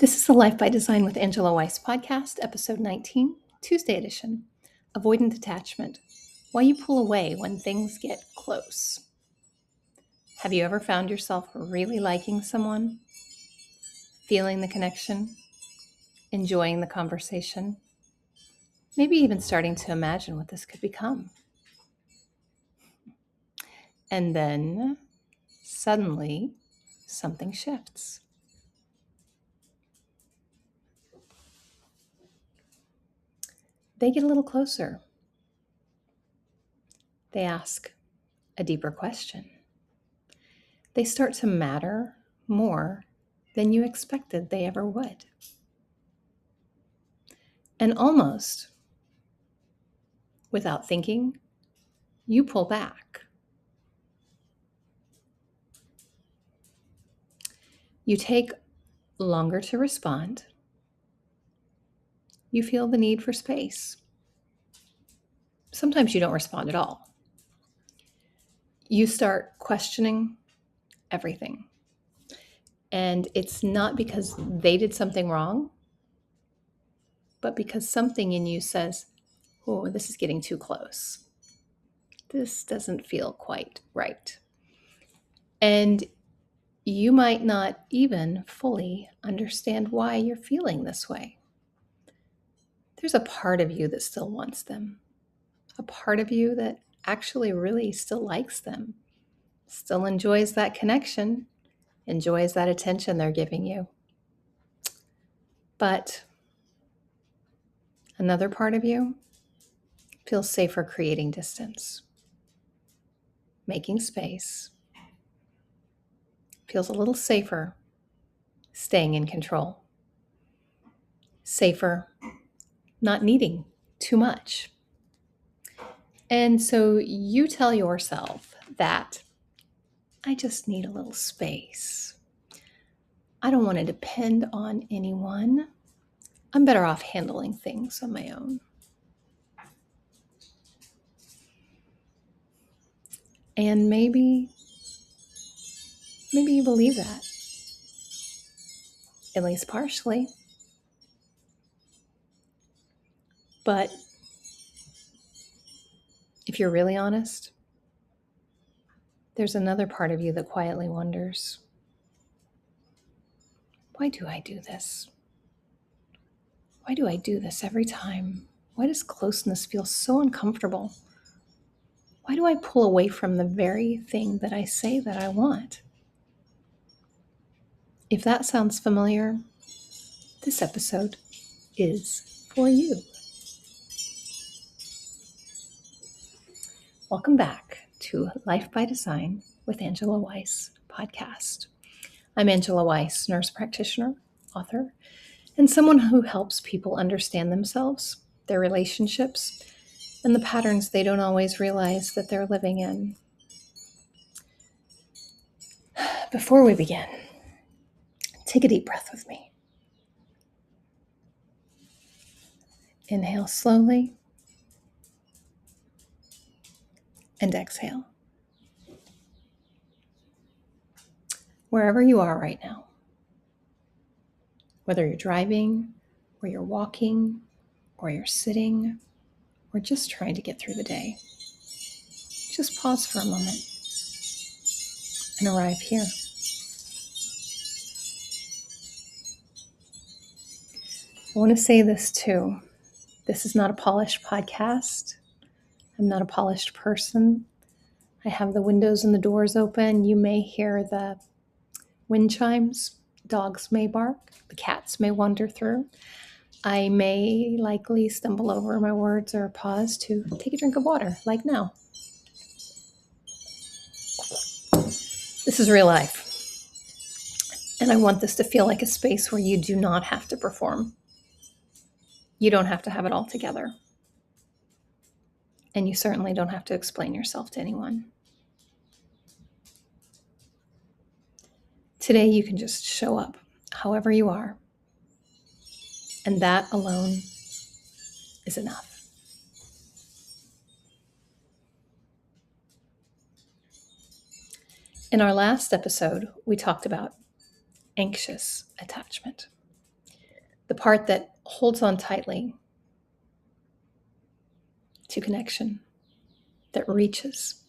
This is the Life by Design with Angela Weiss podcast, episode 19, Tuesday edition. Avoidant attachment. Why you pull away when things get close. Have you ever found yourself really liking someone? Feeling the connection? Enjoying the conversation? Maybe even starting to imagine what this could become. And then suddenly something shifts. They get a little closer. They ask a deeper question. They start to matter more than you expected they ever would. And almost without thinking, you pull back. You take longer to respond. You feel the need for space. Sometimes you don't respond at all. You start questioning everything. And it's not because they did something wrong, but because something in you says, oh, this is getting too close. This doesn't feel quite right. And you might not even fully understand why you're feeling this way. There's a part of you that still wants them, a part of you that actually really still likes them, still enjoys that connection, enjoys that attention they're giving you. But another part of you feels safer creating distance, making space, feels a little safer staying in control, safer not needing too much. And so you tell yourself that I just need a little space. I don't want to depend on anyone. I'm better off handling things on my own. And maybe you believe that, at least partially. But if you're really honest, there's another part of you that quietly wonders, why do I do this? Why do I do this every time? Why does closeness feel so uncomfortable? Why do I pull away from the very thing that I say that I want? If that sounds familiar, this episode is for you. Welcome back to Life by Design with Angela Weiss podcast. I'm Angela Weiss, nurse practitioner, author, and someone who helps people understand themselves, their relationships, and the patterns they don't always realize that they're living in. Before we begin, take a deep breath with me. Inhale slowly and exhale. Wherever you are right now, whether you're driving, or you're walking, or you're sitting, or just trying to get through the day, just pause for a moment and arrive here. I want to say this too. This is not a polished podcast. I'm not a polished person. I have the windows and the doors open. You may hear the wind chimes. Dogs may bark. The cats may wander through. I may likely stumble over my words or pause to take a drink of water, like now. This is real life. And I want this to feel like a space where you do not have to perform. You don't have to have it all together. And you certainly don't have to explain yourself to anyone. Today, you can just show up however you are. And that alone is enough. In our last episode, we talked about anxious attachment. part that holds on tightly to connection, that reaches,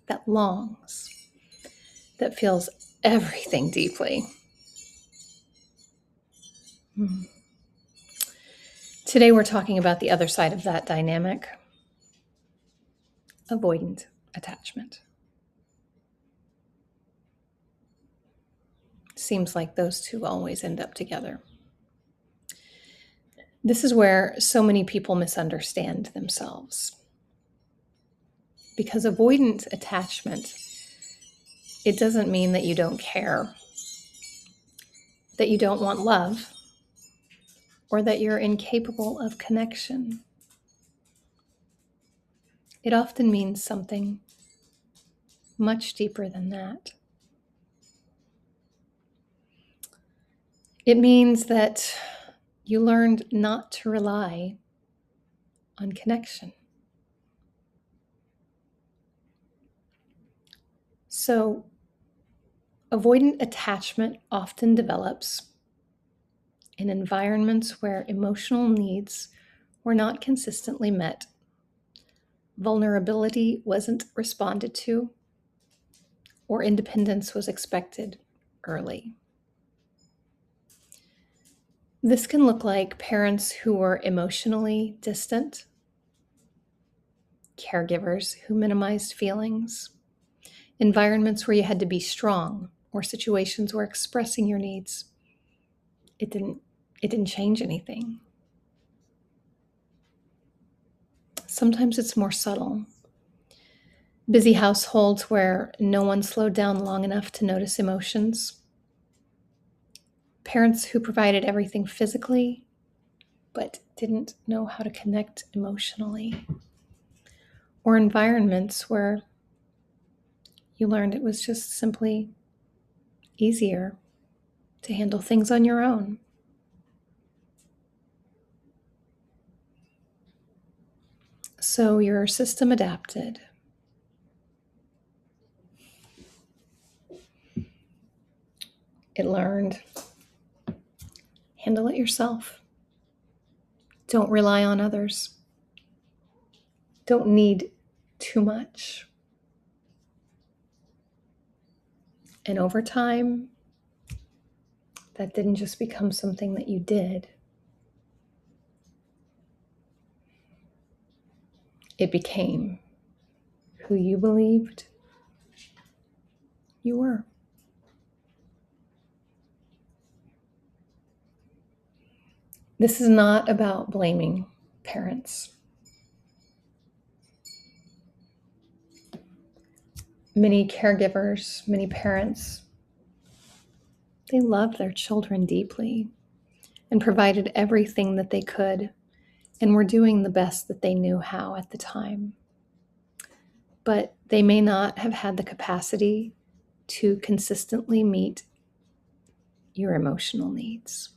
that longs, that feels everything deeply. Today we're talking about the other side of that dynamic, avoidant attachment. Seems like those two always end up together. This is where so many people misunderstand themselves. Because avoidant attachment, it doesn't mean that you don't care, that you don't want love, or that you're incapable of connection. It often means something much deeper than that. It means that you learned not to rely on connection. So, avoidant attachment often develops in environments where emotional needs were not consistently met, vulnerability wasn't responded to, or independence was expected early. This can look like parents who were emotionally distant, caregivers who minimized feelings, environments where you had to be strong, or situations where expressing your needs, it didn't change anything. Sometimes it's more subtle. Busy households where no one slowed down long enough to notice emotions. Parents who provided everything physically, but didn't know how to connect emotionally. Or environments where you learned it was just simply easier to handle things on your own. So your system adapted. It learned, handle it yourself. Don't rely on others. Don't need too much. And over time, that didn't just become something that you did. It became who you believed you were. This is not about blaming parents. Many caregivers, many parents, they loved their children deeply and provided everything that they could and were doing the best that they knew how at the time. But they may not have had the capacity to consistently meet your emotional needs.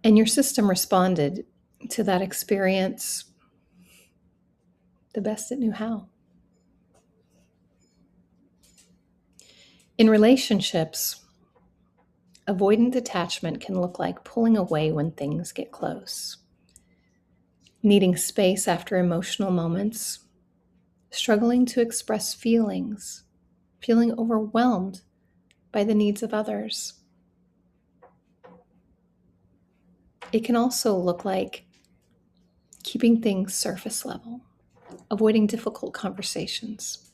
And your system responded to that experience the best it knew how. In relationships, avoidant attachment can look like pulling away when things get close, needing space after emotional moments, struggling to express feelings, feeling overwhelmed by the needs of others. It can also look like keeping things surface level, avoiding difficult conversations,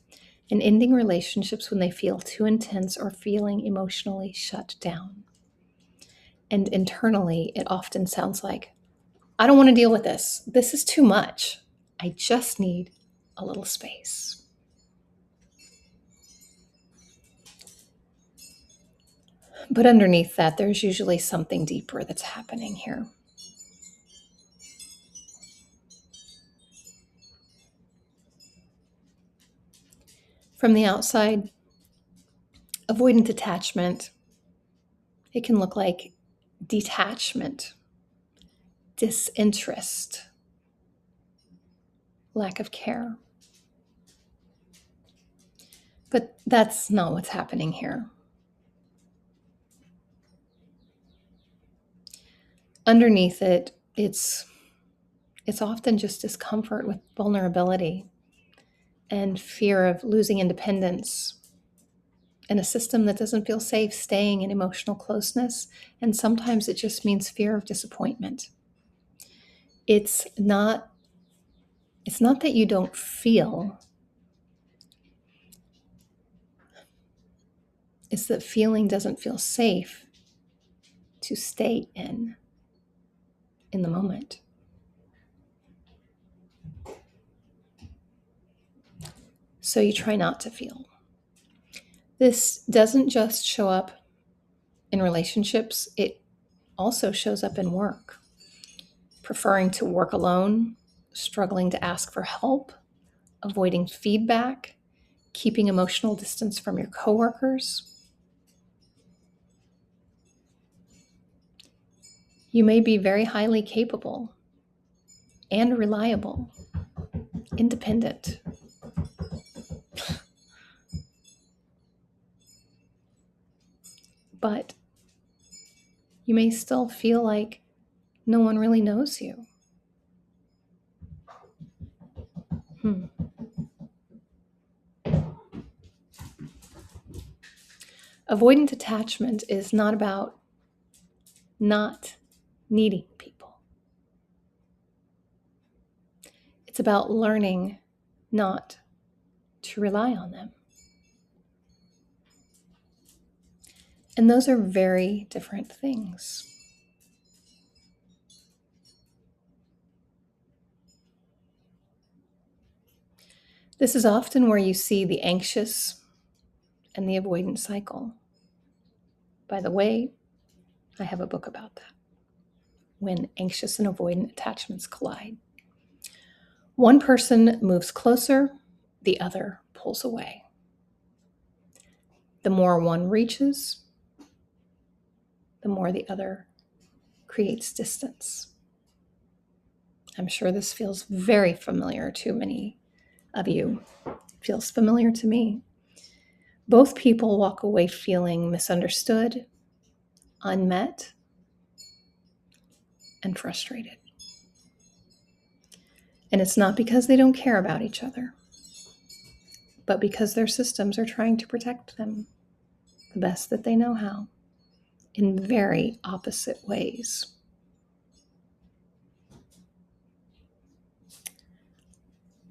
and ending relationships when they feel too intense or feeling emotionally shut down. And internally, it often sounds like, I don't want to deal with this. This is too much. I just need a little space. But underneath that, there's usually something deeper that's happening here. From the outside, avoidant attachment, it can look like detachment, disinterest, lack of care. But that's not what's happening here. underneath it, it's often just discomfort with vulnerability and fear of losing independence and a system that doesn't feel safe staying in emotional closeness. And sometimes it just means fear of disappointment. It's not that you don't feel, it's that feeling doesn't feel safe to stay in the moment. So you try not to feel. This doesn't just show up in relationships, it also shows up in work. Preferring to work alone, struggling to ask for help, avoiding feedback, keeping emotional distance from your coworkers. You may be very highly capable and reliable, independent. But you may still feel like no one really knows you. Avoidant attachment is not about not needing people. It's about learning not to rely on them. And those are very different things. This is often where you see the anxious and the avoidant cycle. By the way, I have a book about that. When anxious and avoidant attachments collide. One person moves closer, the other pulls away. The more one reaches, the more the other creates distance. I'm sure this feels very familiar to many of you. It feels familiar to me. Both people walk away feeling misunderstood, unmet, and frustrated. And it's not because they don't care about each other, but because their systems are trying to protect them the best that they know how, in very opposite ways.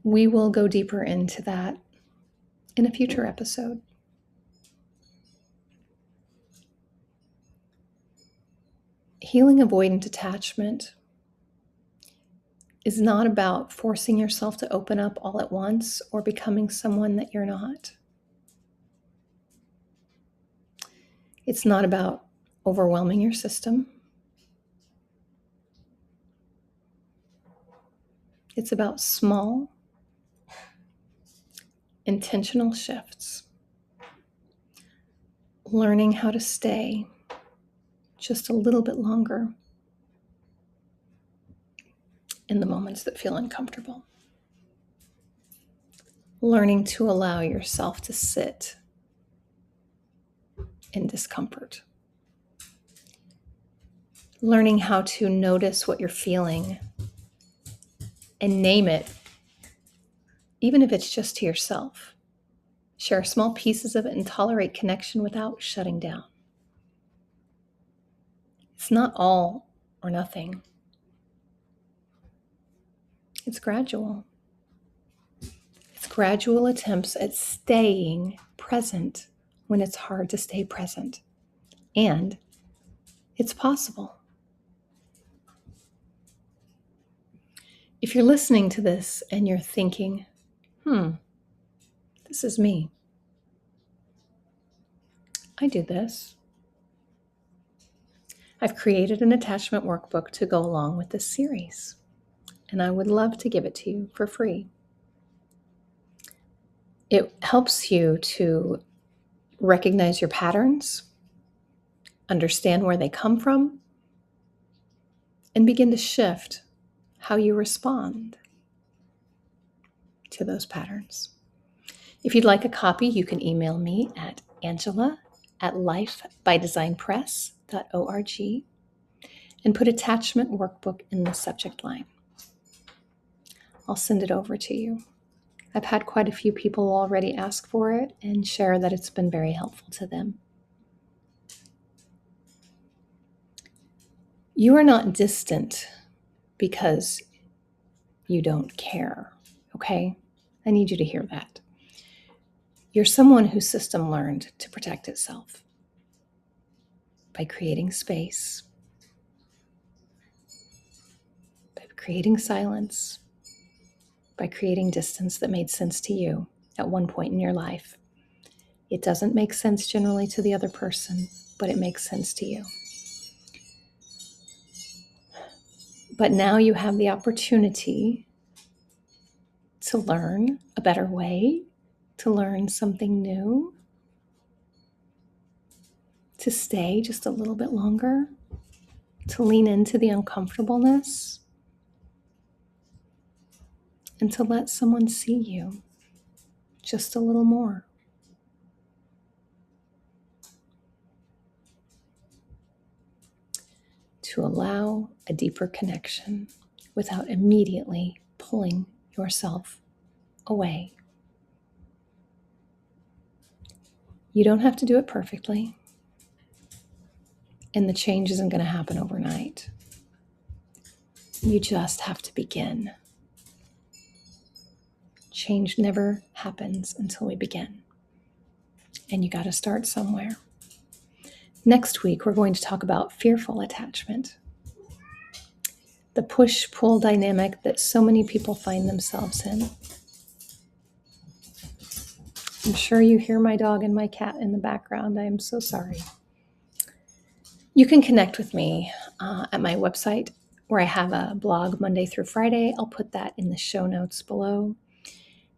We will go deeper into that in a future episode. Healing avoidant attachment is not about forcing yourself to open up all at once or becoming someone that you're not. It's not about overwhelming your system. It's about small, intentional shifts. Learning how to stay just a little bit longer in the moments that feel uncomfortable. Learning to allow yourself to sit in discomfort. Learning how to notice what you're feeling and name it, even if it's just to yourself. Share small pieces of it and tolerate connection without shutting down. It's not all or nothing. It's gradual. It's gradual attempts at staying present when it's hard to stay present. And it's possible. If you're listening to this and you're thinking, this is me. I do this. I've created an attachment workbook to go along with this series, and I would love to give it to you for free. It helps you to recognize your patterns, understand where they come from, and begin to shift how you respond to those patterns. If you'd like a copy, you can email me at angela@lifebydesignpress.org. and put attachment workbook in the subject line. I'll send it over to you. I've had quite a few people already ask for it and share that it's been very helpful to them. You are not distant because you don't care, okay? I need you to hear that. You're someone whose system learned to protect itself by creating space, by creating silence, by creating distance that made sense to you at one point in your life. It doesn't make sense generally to the other person, but it makes sense to you. But now you have the opportunity to learn a better way, to learn something new, to stay just a little bit longer, to lean into the uncomfortableness, and to let someone see you just a little more. To allow a deeper connection without immediately pulling yourself away. You don't have to do it perfectly, and the change isn't going to happen overnight. You just have to begin. Change never happens until we begin, and you got to start somewhere. Next week, we're going to talk about fearful attachment, the push-pull dynamic that so many people find themselves in. I'm sure you hear my dog and my cat in the background. I am so sorry. You can connect with me at my website where I have a blog Monday through Friday. I'll put that in the show notes below.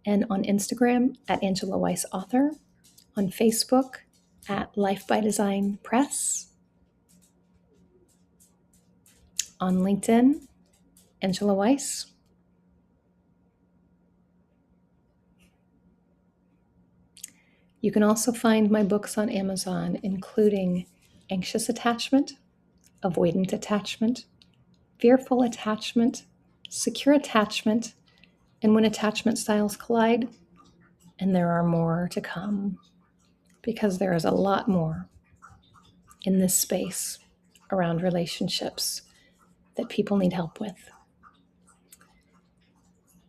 And on Instagram at Angela Weiss Author. On Facebook at Life by Design Press. On LinkedIn, Angela Weiss. You can also find my books on Amazon, including Anxious Attachment, Avoidant Attachment, Fearful Attachment, Secure Attachment, and When Attachment Styles Collide. And there are more to come, because there is a lot more in this space around relationships that people need help with.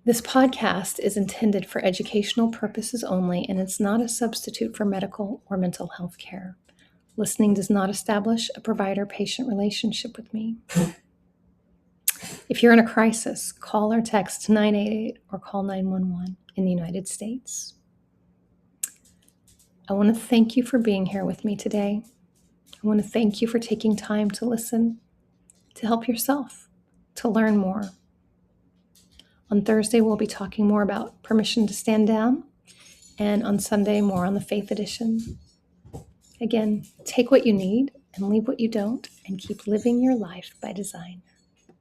This podcast is intended for educational purposes only, and it's not a substitute for medical or mental health care. Listening does not establish a provider-patient relationship with me. If you're in a crisis, call or text 988 or call 911 in the United States. I want to thank you for being here with me today. I want to thank you for taking time to listen, to help yourself, to learn more. On Thursday, we'll be talking more about permission to stand down, and on Sunday, more on the Faith Edition. Again, take what you need and leave what you don't, and keep living your life by design.